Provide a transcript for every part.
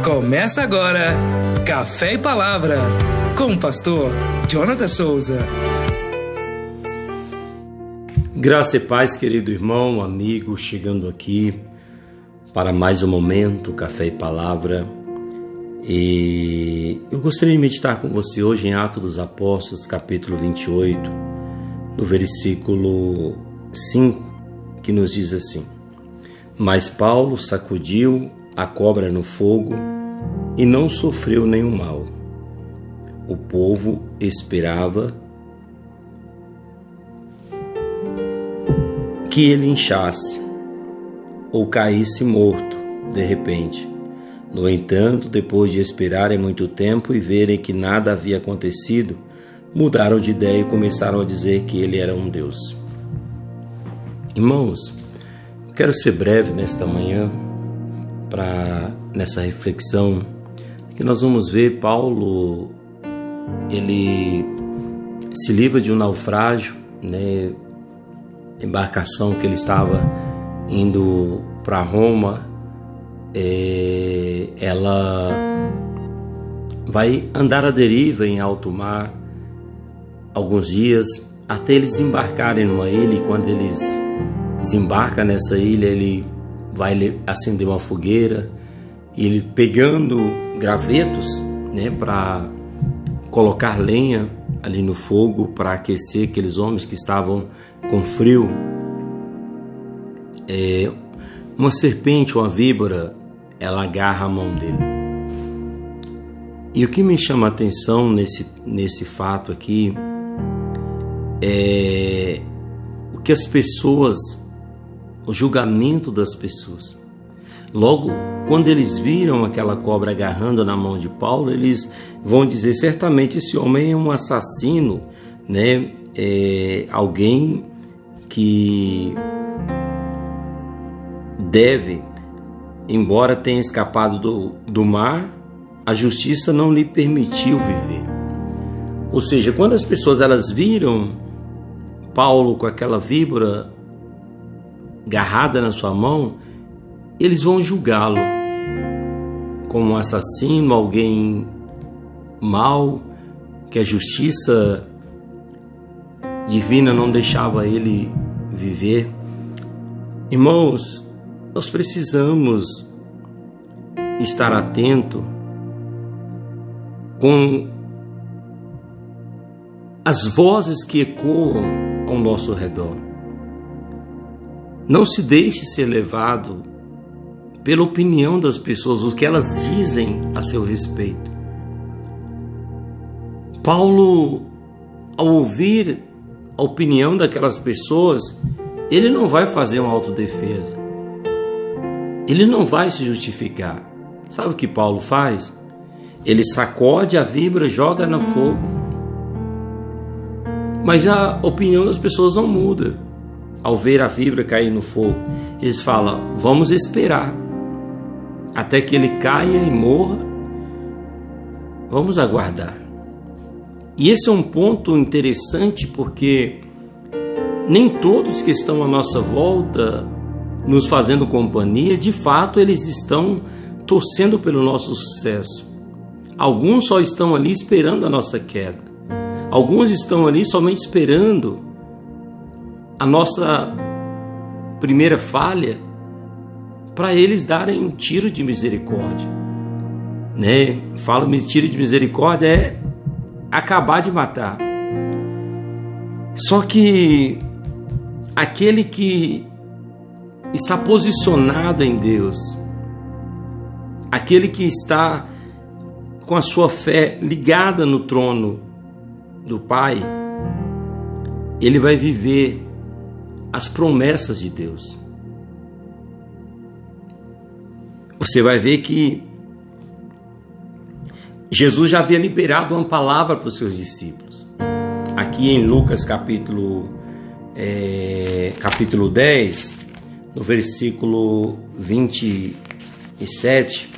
Começa agora Café e Palavra com o pastor Jonathan Souza. Graça e paz, querido irmão, amigo, chegando aqui para mais um momento Café e Palavra. E eu gostaria de meditar com você hoje em Atos dos Apóstolos, capítulo 28, no versículo 5, que nos diz assim: Mas Paulo sacudiu a cobra no fogo e não sofreu nenhum mal. O povo esperava que ele inchasse ou caísse morto de repente. No entanto, depois de esperarem muito tempo e verem que nada havia acontecido, mudaram de ideia e começaram a dizer que ele era um Deus. Irmãos, quero ser breve nesta manhã, nessa reflexão, que nós vamos ver Paulo, ele se livra de um naufrágio, embarcação que ele estava indo para Roma, ela vai andar à deriva em alto mar alguns dias, até eles desembarcarem numa ilha. E quando eles desembarcam nessa ilha, ele vai acender uma fogueira, e ele pegando gravetos, para colocar lenha ali no fogo para aquecer aqueles homens que estavam com frio. Uma serpente, uma víbora, ela agarra a mão dele. E o que me chama a atenção nesse fato aqui é o que as pessoas, o julgamento das pessoas. Logo, quando eles viram aquela cobra agarrando na mão de Paulo, eles vão dizer: certamente esse homem é um assassino, alguém que deve, embora tenha escapado do mar, a justiça não lhe permitiu viver. Ou seja, quando as pessoas elas viram Paulo com aquela víbora agarrada na sua mão, eles vão julgá-lo como um assassino, alguém mau, que a justiça divina não deixava ele viver. Irmãos, nós precisamos estar atento com as vozes que ecoam ao nosso redor. Não se deixe ser levado pela opinião das pessoas, o que elas dizem a seu respeito. Paulo, ao ouvir a opinião daquelas pessoas, ele não vai fazer uma autodefesa. Ele não vai se justificar. Sabe o que Paulo faz? Ele sacode a víbora, joga no fogo. Mas a opinião das pessoas não muda. Ao ver a víbora cair no fogo, eles falam: vamos esperar até que ele caia e morra. Vamos aguardar. E esse é um ponto interessante, porque nem todos que estão à nossa volta nos fazendo companhia, de fato, eles estão torcendo pelo nosso sucesso. Alguns só estão ali esperando a nossa queda. Alguns estão ali somente esperando a nossa primeira falha para eles darem um tiro de misericórdia. Falo tiro de misericórdia é acabar de matar. Só que aquele que está posicionado em Deus, aquele que está com a sua fé ligada no trono do Pai, ele vai viver as promessas de Deus. Você vai ver que Jesus já havia liberado uma palavra para os seus discípulos. Aqui em Lucas capítulo 10, no versículo 27,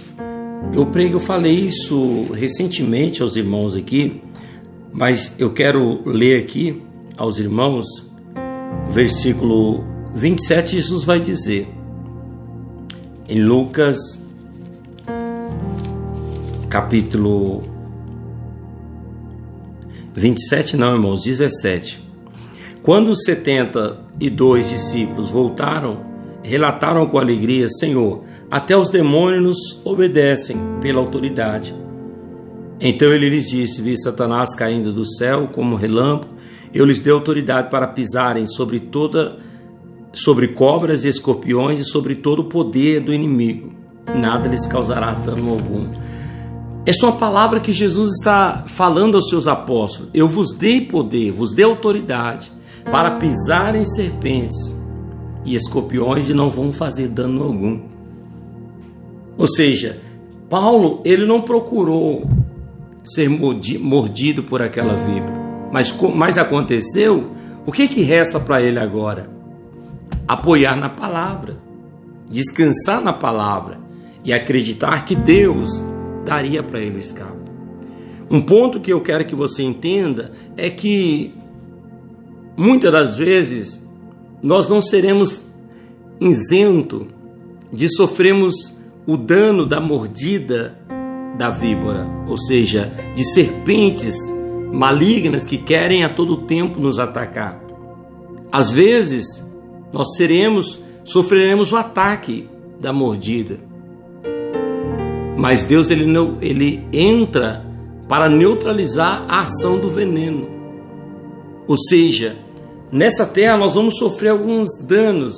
eu falei isso recentemente aos irmãos aqui, mas eu quero ler aqui aos irmãos, versículo 27, Jesus vai dizer, em Lucas capítulo 27, não, irmãos, 17. Quando os 72 discípulos voltaram, relataram com alegria: Senhor, até os demônios nos obedecem pela autoridade. Então ele lhes disse: vi Satanás caindo do céu como um relâmpago. Eu lhes dei autoridade para pisarem sobre cobras e escorpiões e sobre todo o poder do inimigo. Nada lhes causará dano algum. Essa é uma palavra que Jesus está falando aos seus apóstolos. Eu vos dei poder, vos dei autoridade para pisarem serpentes e escorpiões e não vão fazer dano algum. Ou seja, Paulo, ele não procurou ser mordido por aquela víbora, mas aconteceu. O que resta para ele agora? Apoiar na palavra, descansar na palavra e acreditar que Deus daria para ele escape. Um ponto que eu quero que você entenda é que muitas das vezes nós não seremos isentos de sofrermos o dano da mordida da víbora, ou seja, de serpentes malignas que querem a todo tempo nos atacar. Às vezes nós sofreremos o ataque da mordida, mas Deus ele entra para neutralizar a ação do veneno. Ou seja, nessa terra nós vamos sofrer alguns danos,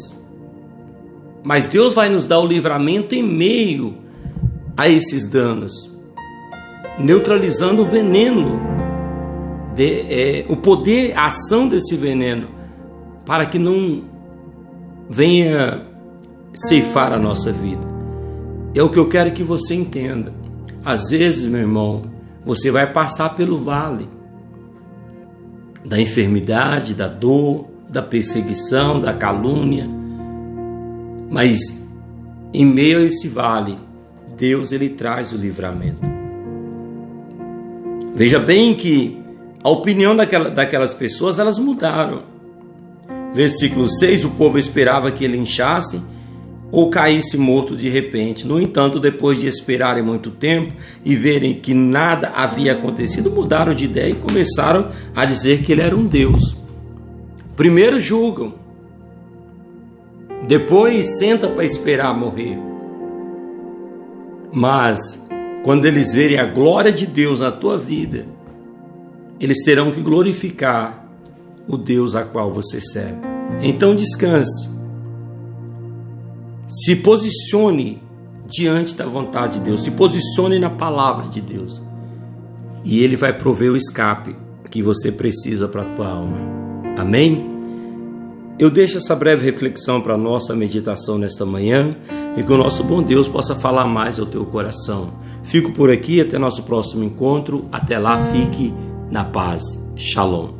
mas Deus vai nos dar o livramento em meio a esses danos, neutralizando o veneno, o poder, a ação desse veneno, para que não venha ceifar a nossa vida. É o que eu quero que você entenda. Às vezes, meu irmão, você vai passar pelo vale da enfermidade, da dor, da perseguição, da calúnia, mas em meio a esse vale, Deus ele traz o livramento. Veja bem que a opinião daquelas pessoas, elas mudaram. Versículo 6, o povo esperava que ele inchasse ou caísse morto de repente. No entanto, depois de esperarem muito tempo e verem que nada havia acontecido, mudaram de ideia e começaram a dizer que ele era um Deus. Primeiro julgam, depois senta para esperar morrer. Mas quando eles verem a glória de Deus na tua vida, eles terão que glorificar o Deus a qual você serve. Então descanse. Se posicione diante da vontade de Deus. Se posicione na palavra de Deus. E Ele vai prover o escape que você precisa para a tua alma. Amém? Eu deixo essa breve reflexão para a nossa meditação nesta manhã e que o nosso bom Deus possa falar mais ao teu coração. Fico por aqui, até nosso próximo encontro. Até lá, fique na paz. Shalom.